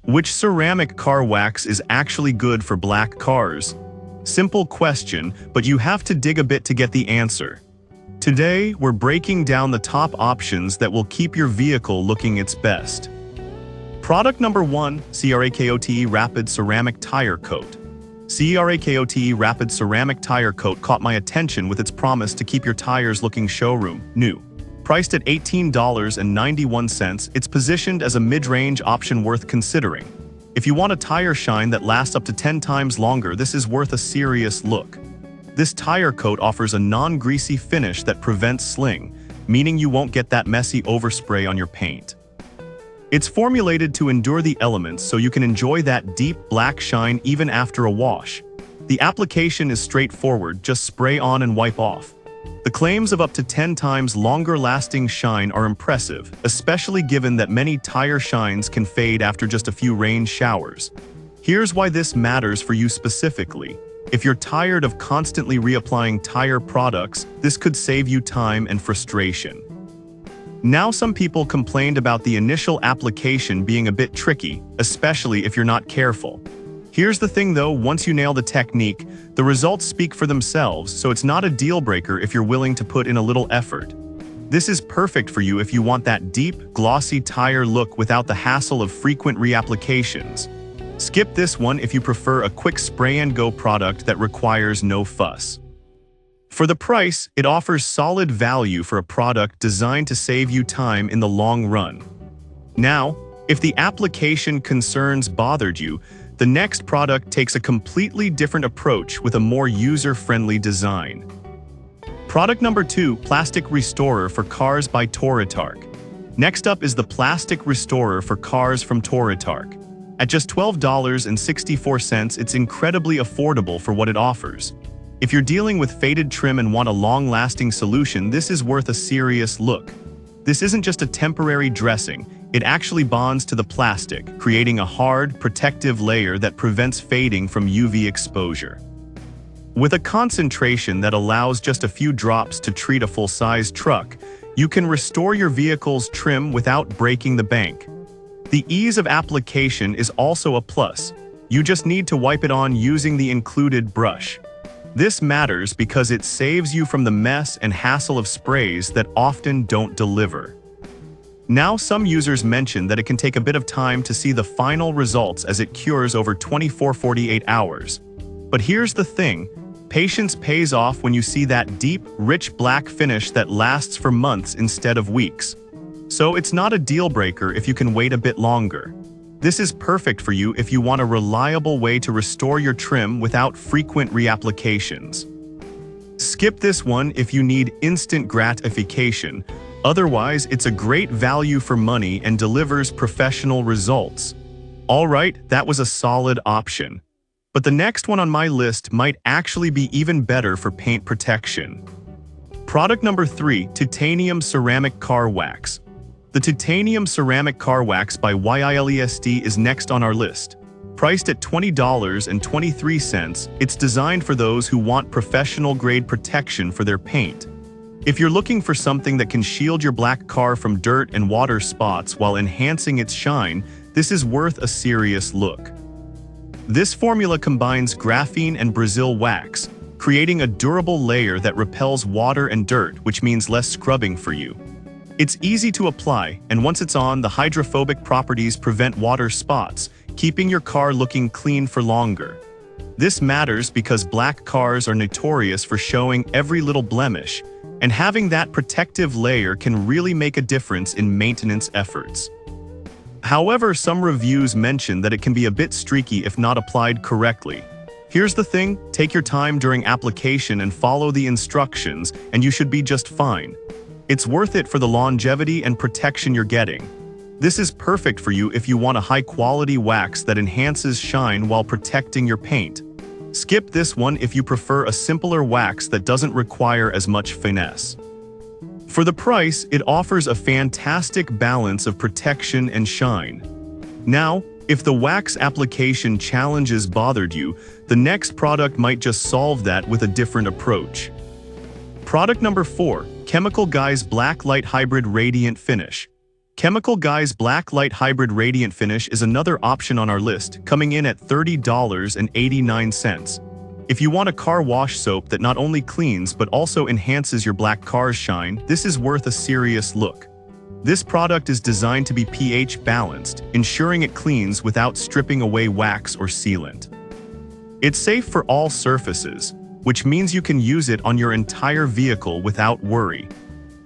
Which ceramic car wax is actually good for black cars? Simple question, but you have to dig a bit to get the answer. Today, we're breaking down the top options that will keep your vehicle looking its best. Product number 1, CRAKOTE Rapid Ceramic Tire Coat. CRAKOTE Rapid Ceramic Tire Coat caught my attention with its promise to keep your tires looking showroom new. Priced at $18.91, it's positioned as a mid-range option worth considering. If you want a tire shine that lasts up to 10 times longer, this is worth a serious look. This tire coat offers a non-greasy finish that prevents sling, meaning you won't get that messy overspray on your paint. It's formulated to endure the elements so you can enjoy that deep black shine even after a wash. The application is straightforward, just spray on and wipe off. The claims of up to 10 times longer-lasting shine are impressive, especially given that many tire shines can fade after just a few rain showers. Here's why this matters for you specifically. If you're tired of constantly reapplying tire products, this could save you time and frustration. Now, some people complained about the initial application being a bit tricky, especially if you're not careful. Here's the thing though, once you nail the technique, the results speak for themselves, so it's not a deal breaker if you're willing to put in a little effort. This is perfect for you if you want that deep, glossy tire look without the hassle of frequent reapplications. Skip this one if you prefer a quick spray-and-go product that requires no fuss. For the price, it offers solid value for a product designed to save you time in the long run. Now, if the application concerns bothered you, the next product takes a completely different approach with a more user-friendly design. Product number 2, Plastic Restorer for Cars by Toritark. Next up is the Plastic Restorer for Cars from Toritark. At just $12.64, it's incredibly affordable for what it offers. If you're dealing with faded trim and want a long-lasting solution, this is worth a serious look. This isn't just a temporary dressing, it actually bonds to the plastic, creating a hard, protective layer that prevents fading from UV exposure. With a concentration that allows just a few drops to treat a full-size truck, you can restore your vehicle's trim without breaking the bank. The ease of application is also a plus. You just need to wipe it on using the included brush. This matters because it saves you from the mess and hassle of sprays that often don't deliver. Now, some users mention that it can take a bit of time to see the final results as it cures over 24-48 hours. But here's the thing, patience pays off when you see that deep, rich black finish that lasts for months instead of weeks. So it's not a deal breaker if you can wait a bit longer. This is perfect for you if you want a reliable way to restore your trim without frequent reapplications. Skip this one if you need instant gratification. Otherwise, it's a great value for money and delivers professional results. Alright, that was a solid option. But the next one on my list might actually be even better for paint protection. Product number 3, Titanium Ceramic Car Wax. The Titanium Ceramic Car Wax by YILESD is next on our list. Priced at $20.23, it's designed for those who want professional-grade protection for their paint. If you're looking for something that can shield your black car from dirt and water spots while enhancing its shine, this is worth a serious look. This formula combines graphene and Brazil wax, creating a durable layer that repels water and dirt, which means less scrubbing for you. It's easy to apply, and once it's on, the hydrophobic properties prevent water spots, keeping your car looking clean for longer. This matters because black cars are notorious for showing every little blemish, and having that protective layer can really make a difference in maintenance efforts. However, some reviews mention that it can be a bit streaky if not applied correctly. Here's the thing, take your time during application and follow the instructions, and you should be just fine. It's worth it for the longevity and protection you're getting. This is perfect for you if you want a high-quality wax that enhances shine while protecting your paint. Skip this one if you prefer a simpler wax that doesn't require as much finesse. For the price, it offers a fantastic balance of protection and shine. Now, if the wax application challenges bothered you, the next product might just solve that with a different approach. Product number 4, Chemical Guys Black Light Hybrid Radiant Finish. Chemical Guy's Black Light Hybrid Radiant Finish is another option on our list, coming in at $30.89. If you want a car wash soap that not only cleans but also enhances your black car's shine, this is worth a serious look. This product is designed to be pH balanced, ensuring it cleans without stripping away wax or sealant. It's safe for all surfaces, which means you can use it on your entire vehicle without worry.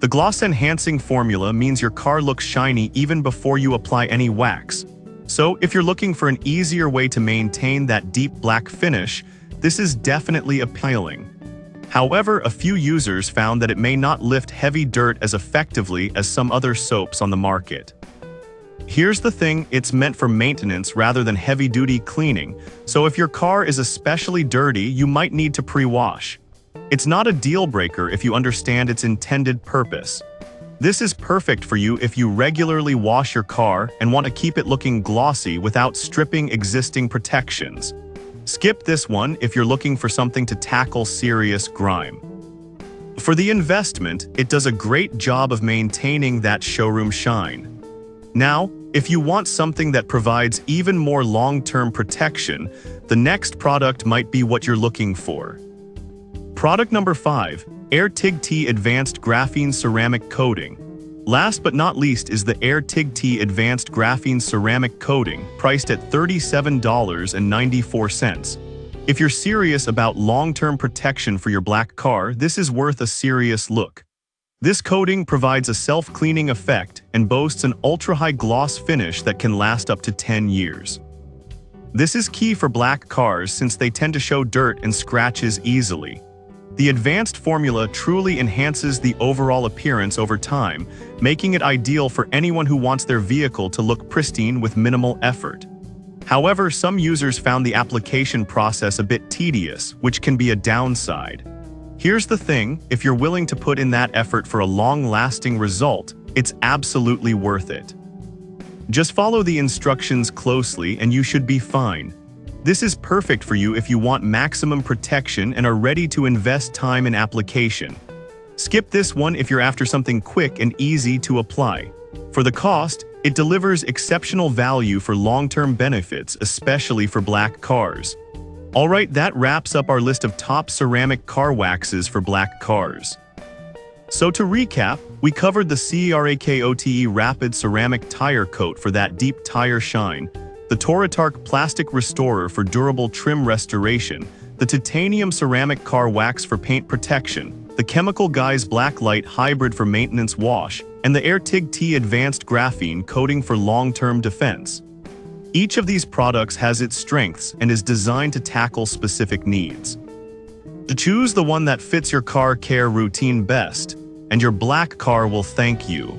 The gloss-enhancing formula means your car looks shiny even before you apply any wax. So, if you're looking for an easier way to maintain that deep black finish, this is definitely appealing. However, a few users found that it may not lift heavy dirt as effectively as some other soaps on the market. Here's the thing, it's meant for maintenance rather than heavy-duty cleaning, so if your car is especially dirty, you might need to pre-wash. It's not a deal-breaker if you understand its intended purpose. This is perfect for you if you regularly wash your car and want to keep it looking glossy without stripping existing protections. Skip this one if you're looking for something to tackle serious grime. For the investment, it does a great job of maintaining that showroom shine. Now, if you want something that provides even more long-term protection, the next product might be what you're looking for. Product number 5, Air TIG T Advanced Graphene Ceramic Coating. Last but not least is the Air TIG T Advanced Graphene Ceramic Coating, priced at $37.94. If you're serious about long-term protection for your black car, this is worth a serious look. This coating provides a self-cleaning effect and boasts an ultra-high gloss finish that can last up to 10 years. This is key for black cars since they tend to show dirt and scratches easily. The advanced formula truly enhances the overall appearance over time, making it ideal for anyone who wants their vehicle to look pristine with minimal effort. However, some users found the application process a bit tedious, which can be a downside. Here's the thing, if you're willing to put in that effort for a long-lasting result, it's absolutely worth it. Just follow the instructions closely and you should be fine. This is perfect for you if you want maximum protection and are ready to invest time in application. Skip this one if you're after something quick and easy to apply. For the cost, it delivers exceptional value for long-term benefits, especially for black cars. Alright, that wraps up our list of top ceramic car waxes for black cars. So to recap, we covered the CERAKOTE Rapid Ceramic Tire Coat for that deep tire shine, the Toratark Plastic Restorer for durable trim restoration, the Titanium Ceramic Car Wax for paint protection, the Chemical Guy's Black Light Hybrid for maintenance wash, and the Air TIG T Advanced Graphene Coating for long-term defense. Each of these products has its strengths and is designed to tackle specific needs. To choose the one that fits your car care routine best, and your black car will thank you.